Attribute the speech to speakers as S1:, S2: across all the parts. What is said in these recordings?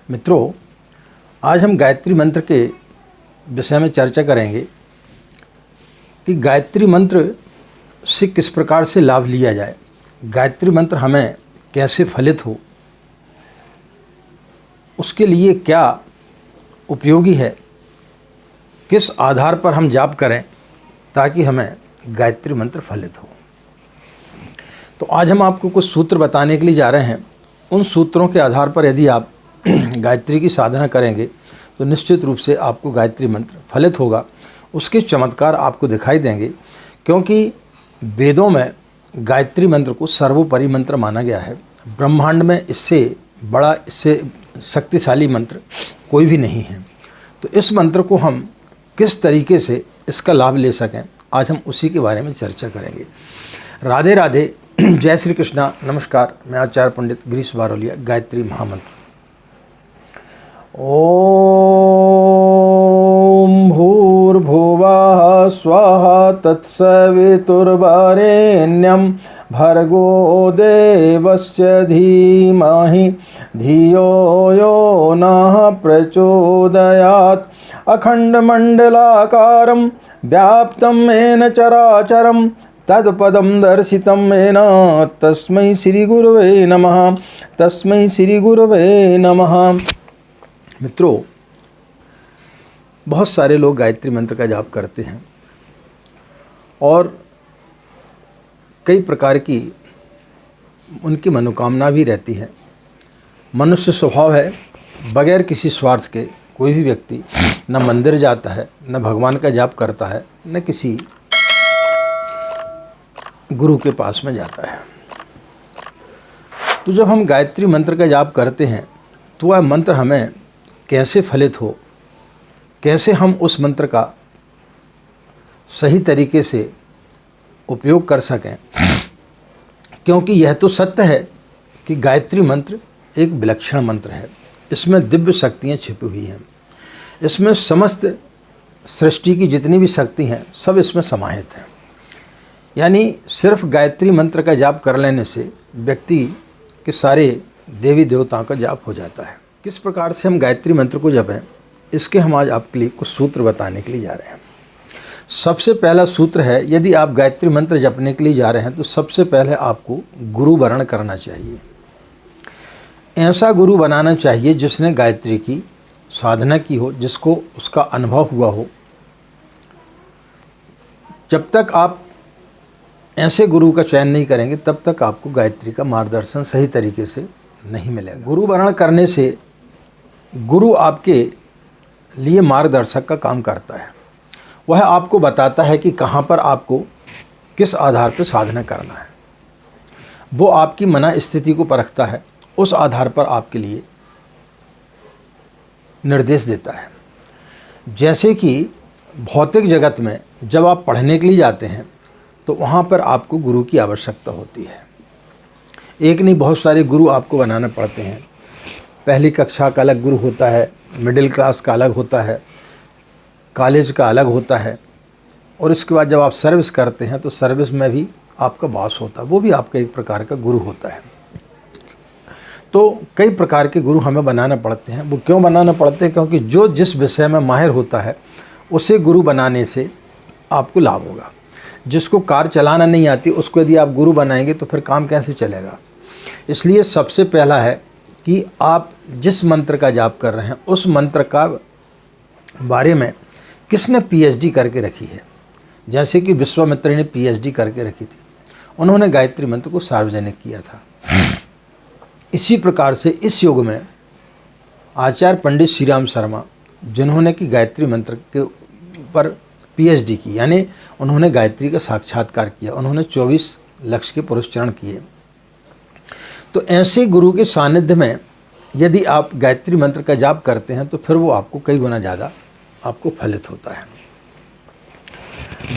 S1: मित्रों, आज हम गायत्री मंत्र के विषय में चर्चा करेंगे कि गायत्री मंत्र से किस प्रकार से लाभ लिया जाए, गायत्री मंत्र हमें कैसे फलित हो, उसके लिए क्या उपयोगी है, किस आधार पर हम जाप करें ताकि हमें गायत्री मंत्र फलित हो। तो आज हम आपको कुछ सूत्र बताने के लिए जा रहे हैं। उन सूत्रों के आधार पर यदि आप गायत्री की साधना करेंगे तो निश्चित रूप से आपको गायत्री मंत्र फलित होगा। उसके चमत्कार आपको दिखाई देंगे, क्योंकि वेदों में गायत्री मंत्र को सर्वोपरि मंत्र माना गया है। ब्रह्मांड में इससे बड़ा, इससे शक्तिशाली मंत्र कोई भी नहीं है। तो इस मंत्र को हम किस तरीके से इसका लाभ ले सकें, आज हम उसी के बारे में चर्चा करेंगे। राधे राधे, जय श्री कृष्णा, नमस्कार। मैं आचार्य पंडित गिरीश बारोलिया। गायत्री महामंत्र। ओम भूर्भुवः स्वाहा तत्सवितुर्वरेण्यं भर्गो देवस्य धीमहि धियो यो नः प्रचोदयात्। अखण्डमण्डलाकारं व्याप्तं येन चराचरं तत्पदं दर्शितं येन तस्मै श्रीगुरवे नमः। तस्मै श्रीगुरवे नमः। मित्रों, बहुत सारे लोग गायत्री मंत्र का जाप करते हैं और कई प्रकार की उनकी मनोकामना भी रहती है। मनुष्य स्वभाव है, बगैर किसी स्वार्थ के कोई भी व्यक्ति न मंदिर जाता है, न भगवान का जाप करता है, न किसी गुरु के पास में जाता है। तो जब हम गायत्री मंत्र का जाप करते हैं तो वह मंत्र हमें कैसे फलित हो, कैसे हम उस मंत्र का सही तरीके से उपयोग कर सकें, क्योंकि यह तो सत्य है कि गायत्री मंत्र एक विलक्षण मंत्र है। इसमें दिव्य शक्तियाँ छिपी हुई हैं। इसमें समस्त सृष्टि की जितनी भी शक्ति हैं सब इसमें समाहित हैं। यानी सिर्फ गायत्री मंत्र का जाप कर लेने से व्यक्ति के सारे देवी देवताओं का जाप हो जाता है। किस प्रकार से हम गायत्री मंत्र को जपें, इसके हम आज आपके लिए कुछ सूत्र बताने के लिए जा रहे हैं। सबसे पहला सूत्र है, यदि आप गायत्री मंत्र जपने के लिए जा रहे हैं तो सबसे पहले आपको गुरु वरण करना चाहिए। ऐसा गुरु बनाना चाहिए जिसने गायत्री की साधना की हो, जिसको उसका अनुभव हुआ हो। जब तक आप ऐसे गुरु का चयन नहीं करेंगे तब तक आपको गायत्री का मार्गदर्शन सही तरीके से नहीं मिलेगा। गुरु वरण करने से गुरु आपके लिए मार्गदर्शक का काम करता है। वह आपको बताता है कि कहाँ पर आपको किस आधार पर साधना करना है। वो आपकी मन स्थिति को परखता है, उस आधार पर आपके लिए निर्देश देता है। जैसे कि भौतिक जगत में जब आप पढ़ने के लिए जाते हैं तो वहाँ पर आपको गुरु की आवश्यकता होती है। एक नहीं, बहुत सारे गुरु आपको बनाना पड़ते हैं। पहली कक्षा का अलग गुरु होता है, मिडिल क्लास का अलग होता है, कॉलेज का अलग होता है, और इसके बाद जब आप सर्विस करते हैं तो सर्विस में भी आपका बॉस होता है, वो भी आपका एक प्रकार का गुरु होता है। तो कई प्रकार के गुरु हमें बनाना पड़ते हैं। वो क्यों बनाना पड़ते हैं? क्योंकि जो जिस विषय में माहिर होता है उसे गुरु बनाने से आपको लाभ होगा। जिसको कार चलाना नहीं आती उसको यदि आप गुरु बनाएंगे तो फिर काम कैसे चलेगा। इसलिए सबसे पहला है कि आप जिस मंत्र का जाप कर रहे हैं उस मंत्र का बारे में किसने पीएचडी करके रखी है। जैसे कि विश्वामित्र ने पीएचडी करके रखी थी, उन्होंने गायत्री मंत्र को सार्वजनिक किया था। इसी प्रकार से इस युग में आचार्य पंडित श्री राम शर्मा, जिन्होंने कि गायत्री मंत्र के ऊपर पीएचडी की, यानी उन्होंने गायत्री का साक्षात्कार किया, उन्होंने 24 लक्ष्य के पुरस्चरण किए। तो ऐसे गुरु के सानिध्य में यदि आप गायत्री मंत्र का जाप करते हैं तो फिर वो आपको कई गुना ज़्यादा आपको फलित होता है।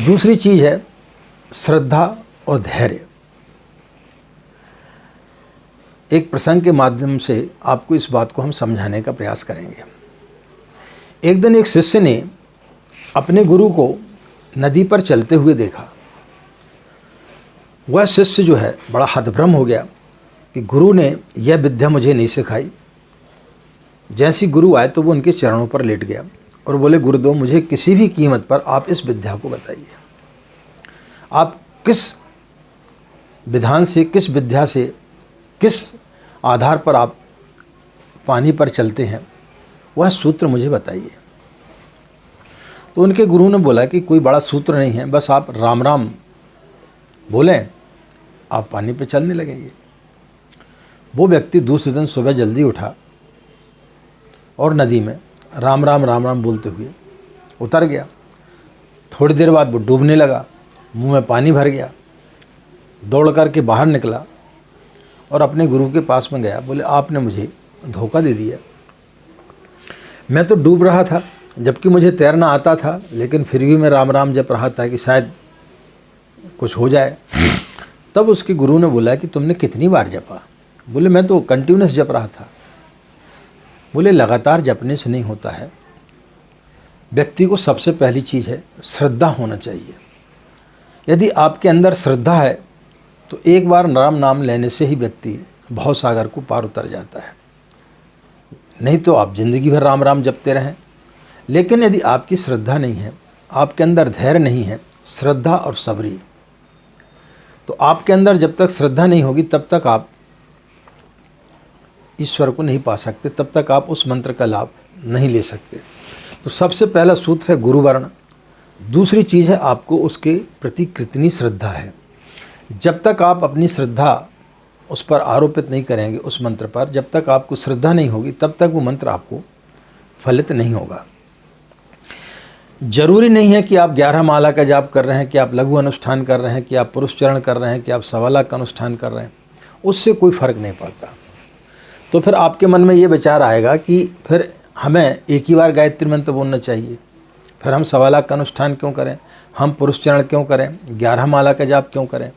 S1: दूसरी चीज़ है श्रद्धा और धैर्य। एक प्रसंग के माध्यम से आपको इस बात को हम समझाने का प्रयास करेंगे। एक दिन एक शिष्य ने अपने गुरु को नदी पर चलते हुए देखा। वह शिष्य जो है बड़ा हतभ्रम हो गया कि गुरु ने यह विद्या मुझे नहीं सिखाई, जैसे ही गुरु आए तो वो उनके चरणों पर लेट गया और बोले, गुरुदेव मुझे किसी भी कीमत पर आप इस विद्या को बताइए। आप किस विधान से, किस विद्या से, किस आधार पर आप पानी पर चलते हैं, वह सूत्र मुझे बताइए। तो उनके गुरु ने बोला कि कोई बड़ा सूत्र नहीं है, बस आप राम राम बोलें, आप पानी पर चलने लगेंगे। वो व्यक्ति दूसरे दिन सुबह जल्दी उठा और नदी में राम राम बोलते हुए उतर गया। थोड़ी देर बाद वो डूबने लगा, मुंह में पानी भर गया, दौड़ करके बाहर निकला और अपने गुरु के पास में गया। बोले, आपने मुझे धोखा दे दिया, मैं तो डूब रहा था जबकि मुझे तैरना आता था, लेकिन फिर भी मैं राम राम जप रहा था कि शायद कुछ हो जाए। तब उसके गुरु ने बोला कि तुमने कितनी बार जपा? बोले, मैं तो कंटिन्यूस जप रहा था। बोले, लगातार जपने से नहीं होता है, व्यक्ति को सबसे पहली चीज़ है श्रद्धा होना चाहिए। यदि आपके अंदर श्रद्धा है तो एक बार राम नाम लेने से ही व्यक्ति भवसागर को पार उतर जाता है। नहीं तो आप जिंदगी भर राम राम जपते रहें। लेकिन यदि आपकी श्रद्धा नहीं है, आपके अंदर धैर्य नहीं है, श्रद्धा और सबरी, तो आपके अंदर जब तक श्रद्धा नहीं होगी तब तक आप ईश्वर को नहीं पा सकते, तब तक आप उस मंत्र का लाभ नहीं ले सकते। तो सबसे पहला सूत्र है गुरुवर्ण। दूसरी चीज़ है आपको उसके प्रति कितनी श्रद्धा है। जब तक आप अपनी श्रद्धा उस पर आरोपित नहीं करेंगे, उस मंत्र पर, जब तक आपको श्रद्धा नहीं होगी तब तक वो मंत्र आपको फलित नहीं होगा। जरूरी नहीं है कि आप 11 माला का जाप कर रहे हैं, कि आप लघु अनुष्ठान कर रहे हैं, कि आप पुरुष चरण कर रहे हैं, कि आप 1.25 लाख का अनुष्ठान कर रहे हैं, उससे कोई फर्क नहीं पड़ता। तो फिर आपके मन में ये विचार आएगा कि फिर हमें एक ही बार गायत्री मंत्र बोलना चाहिए, फिर हम 1.25 लाख का अनुष्ठान क्यों करें, हम पुरुष चरण क्यों करें, 11 माला का जाप क्यों करें।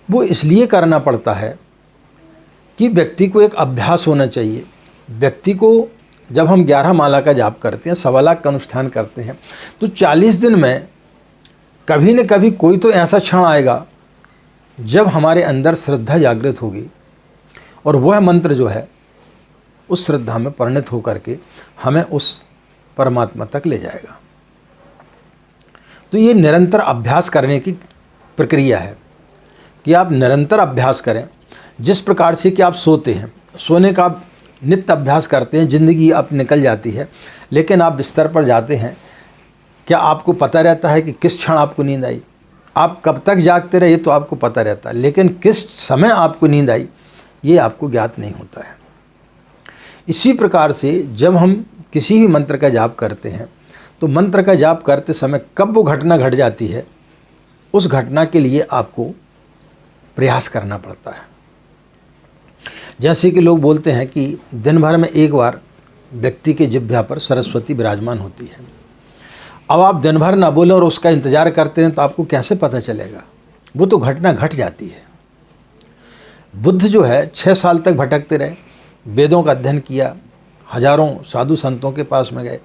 S1: वो इसलिए करना पड़ता है कि व्यक्ति को एक अभ्यास होना चाहिए। व्यक्ति को जब हम 11 माला का जाप करते हैं, 1.25 लाख का अनुष्ठान करते हैं, तो 40 दिन में कभी न कभी कोई तो ऐसा क्षण आएगा जब हमारे अंदर श्रद्धा जागृत होगी और वह मंत्र जो है उस श्रद्धा में परिणत होकर के हमें उस परमात्मा तक ले जाएगा। तो ये निरंतर अभ्यास करने की प्रक्रिया है कि आप निरंतर अभ्यास करें। जिस प्रकार से कि आप सोते हैं, सोने का आप नित्य अभ्यास करते हैं, ज़िंदगी अब निकल जाती है, लेकिन आप बिस्तर पर जाते हैं, क्या आपको पता रहता है कि किस क्षण आपको नींद आई? आप कब तक जागते रहे तो आपको पता रहता है, लेकिन किस समय आपको नींद आई ये आपको ज्ञात नहीं होता है। इसी प्रकार से जब हम किसी भी मंत्र का जाप करते हैं तो मंत्र का जाप करते समय कब वो घटना घट जाती है, उस घटना के लिए आपको प्रयास करना पड़ता है। जैसे कि लोग बोलते हैं कि दिन भर में एक बार व्यक्ति के जिह्वा पर सरस्वती विराजमान होती है। अब आप दिन भर ना बोलें और उसका इंतज़ार करते हैं तो आपको कैसे पता चलेगा? वो तो घटना घट जाती है। बुद्ध जो है 6 साल तक भटकते रहे, वेदों का अध्ययन किया, हजारों साधु संतों के पास में गए,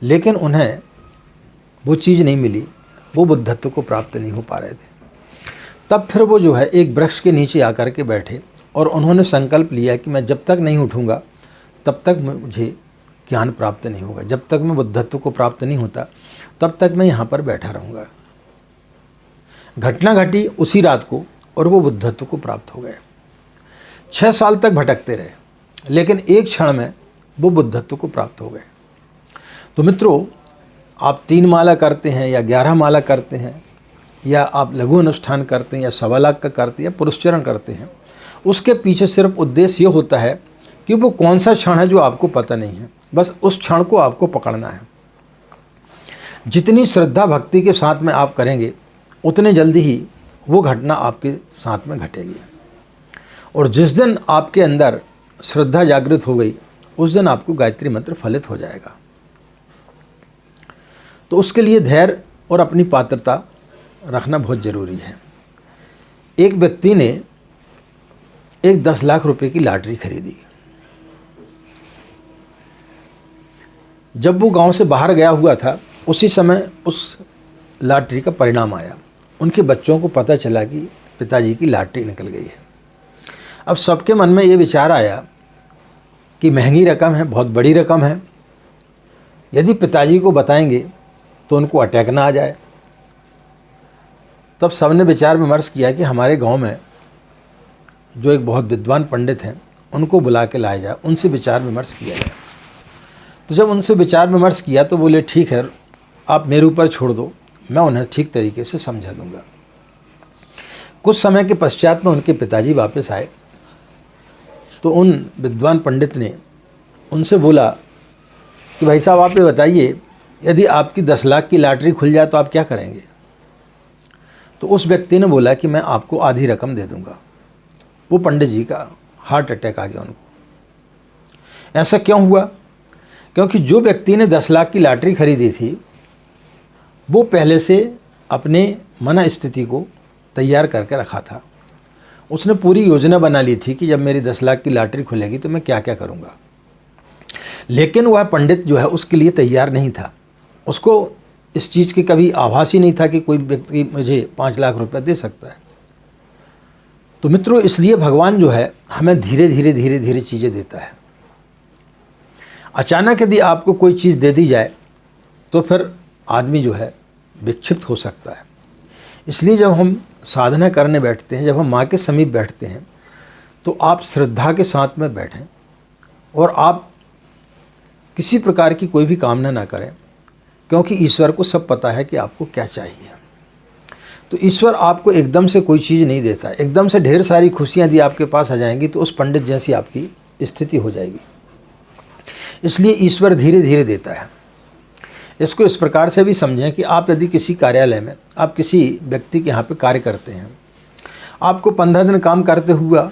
S1: लेकिन उन्हें वो चीज़ नहीं मिली, वो बुद्धत्व को प्राप्त नहीं हो पा रहे थे। तब फिर वो जो है एक वृक्ष के नीचे आकर के बैठे और उन्होंने संकल्प लिया कि मैं जब तक नहीं उठूँगा तब तक मुझे ज्ञान प्राप्त नहीं होगा, जब तक मैं बुद्धत्व को प्राप्त नहीं होता तब तक मैं यहाँ पर बैठा रहूँगा। घटना घटी उसी रात को और वो बुद्धत्व को प्राप्त हो गए। 6 साल तक भटकते रहे, लेकिन एक क्षण में वो बुद्धत्व को प्राप्त हो गए। तो मित्रों, आप 3 माला करते हैं या 11 माला करते हैं या आप लघु अनुष्ठान करते हैं या 1.25 लाख का करते हैं या पुरुषचरण करते हैं, उसके पीछे सिर्फ उद्देश्य ये होता है कि वो कौन सा क्षण है जो आपको पता नहीं है, बस उस क्षण को आपको पकड़ना है। जितनी श्रद्धा भक्ति के साथ में आप करेंगे उतने जल्दी ही वो घटना आपके साथ में घटेगी। और जिस दिन आपके अंदर श्रद्धा जागृत हो गई उस दिन आपको गायत्री मंत्र फलित हो जाएगा। तो उसके लिए धैर्य और अपनी पात्रता रखना बहुत ज़रूरी है। एक व्यक्ति ने एक 10 लाख रुपए की लॉटरी खरीदी। जब वो गांव से बाहर गया हुआ था उसी समय उस लॉटरी का परिणाम आया। उनके बच्चों को पता चला कि पिताजी की लॉटरी निकल गई है। अब सबके मन में ये विचार आया कि महंगी रकम है, बहुत बड़ी रकम है। यदि पिताजी को बताएंगे तो उनको अटैक ना आ जाए। तब सबने विचार विमर्श किया कि हमारे गांव में जो एक बहुत विद्वान पंडित हैं उनको बुला के लाया जाए, उनसे विचार विमर्श किया जाए। तो जब उनसे विचार विमर्श किया तो बोले ठीक है, आप मेरे ऊपर छोड़ दो, मैं उन्हें ठीक तरीके से समझा दूंगा। कुछ समय के पश्चात में उनके पिताजी वापस आए तो उन विद्वान पंडित ने उनसे बोला कि भाई साहब आप ये बताइए, यदि आपकी 10 लाख की लॉटरी खुल जाए तो आप क्या करेंगे? तो उस व्यक्ति ने बोला कि मैं आपको आधी रकम दे दूंगा। वो पंडित जी का हार्ट अटैक आ गया उनको। ऐसा क्यों हुआ? क्योंकि जो व्यक्ति ने 10 लाख की लॉटरी खरीदी थी वो पहले से अपने मन स्थिति को तैयार करके रखा था। उसने पूरी योजना बना ली थी कि जब मेरी 10 लाख की लॉटरी खुलेगी तो मैं क्या क्या करूँगा। लेकिन वह पंडित जो है उसके लिए तैयार नहीं था। उसको इस चीज़ की कभी आभास ही नहीं था कि कोई व्यक्ति मुझे 5 लाख रुपए दे सकता है। तो मित्रों, इसलिए भगवान जो है हमें धीरे धीरे चीज़ें देता है। अचानक यदि आपको कोई चीज़ दे दी जाए तो फिर आदमी जो है विक्षिप्त हो सकता है। इसलिए जब हम साधना करने बैठते हैं, जब हम माँ के समीप बैठते हैं, तो आप श्रद्धा के साथ में बैठें और आप किसी प्रकार की कोई भी कामना ना करें, क्योंकि ईश्वर को सब पता है कि आपको क्या चाहिए। तो ईश्वर आपको एकदम से कोई चीज़ नहीं देता। एकदम से ढेर सारी खुशियाँ यदि आपके पास आ जाएंगी तो उस पंडित जैसी आपकी स्थिति हो जाएगी। इसलिए ईश्वर धीरे धीरे देता है। इसको इस प्रकार से भी समझें कि आप यदि किसी कार्यालय में, आप किसी व्यक्ति के यहाँ पे कार्य करते हैं, आपको 15 दिन काम करते हुआ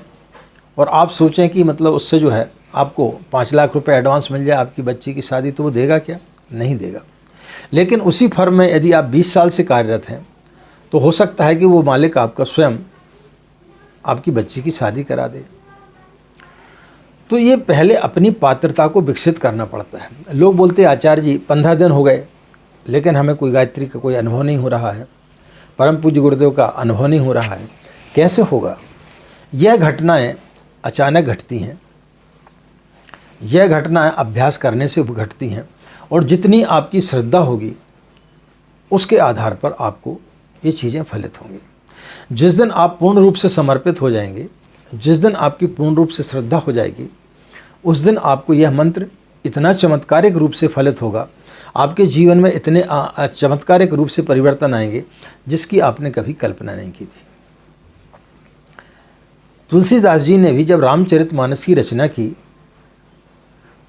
S1: और आप सोचें कि मतलब उससे जो है आपको 5 लाख रुपए एडवांस मिल जाए आपकी बच्ची की शादी, तो वो देगा क्या? नहीं देगा। लेकिन उसी फर्म में यदि आप 20 साल से कार्यरत हैं तो हो सकता है कि वो मालिक आपका स्वयं आपकी बच्ची की शादी करा दे। तो ये पहले अपनी पात्रता को विकसित करना पड़ता है। लोग बोलते हैं आचार्य जी 15 दिन हो गए लेकिन हमें कोई गायत्री का कोई अनुभव नहीं हो रहा है, परम पूज्य गुरुदेव का अनुभव नहीं हो रहा है। कैसे होगा? यह घटनाएं अचानक घटती हैं, यह घटनाएं अभ्यास करने से घटती हैं और जितनी आपकी श्रद्धा होगी उसके आधार पर आपको ये चीज़ें फलित होंगी। जिस दिन आप पूर्ण रूप से समर्पित हो जाएंगे, जिस दिन आपकी पूर्ण रूप से श्रद्धा हो जाएगी, उस दिन आपको यह मंत्र इतना चमत्कारिक रूप से फलित होगा, आपके जीवन में इतने चमत्कारिक रूप से परिवर्तन आएंगे जिसकी आपने कभी कल्पना नहीं की थी। तुलसीदास जी ने भी जब रामचरितमानस की रचना की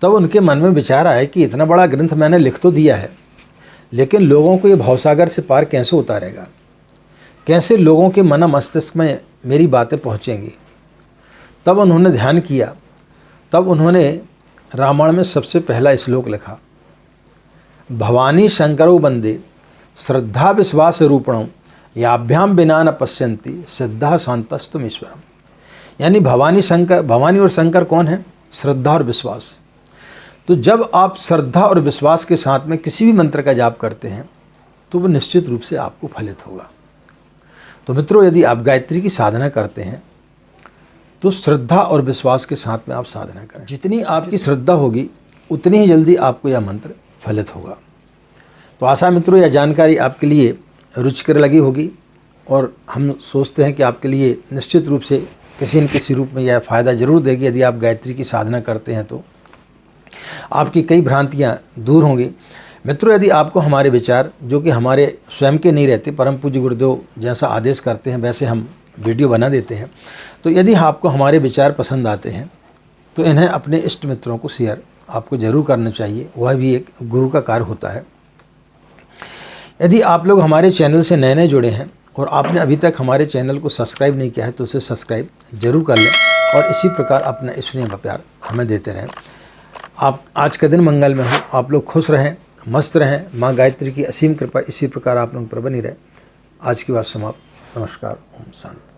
S1: तब उनके मन में विचार आया कि इतना बड़ा ग्रंथ मैंने लिख तो दिया है, लेकिन लोगों को ये भवसागर से पार कैसे उतारेगा, कैसे लोगों के मन मस्तिष्क में मेरी बातें पहुँचेंगी। तब उन्होंने ध्यान किया, तब उन्होंने रामायण में सबसे पहला श्लोक लिखा, भवानी शंकरो वंदे श्रद्धा विश्वास रूपणों याभ्याम बिना न पश्यन्ति श्रद्धा शांतस्तुम ईश्वरम। यानी भवानी और शंकर कौन है? श्रद्धा और विश्वास। तो जब आप श्रद्धा और विश्वास के साथ में किसी भी मंत्र का जाप करते हैं तो वो निश्चित रूप से आपको फलित होगा। तो मित्रों, यदि आप गायत्री की साधना करते हैं तो श्रद्धा और विश्वास के साथ में आप साधना करें। जितनी आपकी श्रद्धा होगी उतनी ही जल्दी आपको यह मंत्र फलित होगा। तो आशा मित्रों यह जानकारी आपके लिए रुचिकर लगी होगी और हम सोचते हैं कि आपके लिए निश्चित रूप से किसी न किसी रूप में यह फ़ायदा ज़रूर देगी। यदि आप गायत्री की साधना करते हैं तो आपकी कई भ्रांतियाँ दूर होंगी। मित्रों, यदि आपको हमारे विचार जो कि हमारे स्वयं के नहीं रहते, परम पूज्य गुरुदेव जैसा आदेश करते हैं वैसे हम वीडियो बना देते हैं, तो यदि आपको हमारे विचार पसंद आते हैं तो इन्हें अपने इष्ट मित्रों को शेयर आपको ज़रूर करना चाहिए। वह भी एक गुरु का कार्य होता है। यदि आप लोग हमारे चैनल से नए नए जुड़े हैं और आपने अभी तक हमारे चैनल को सब्सक्राइब नहीं किया है तो उसे सब्सक्राइब जरूर कर लें और इसी प्रकार अपना स्नेह व प्यार हमें देते रहें। आप आज का दिन मंगल में हो, आप लोग खुश रहें, मस्त रहें। माँ गायत्री की असीम कृपा इसी प्रकार आप लोगों पर बनी रहे। आज की बात समाप्त। नमस्कार। ओम शांति।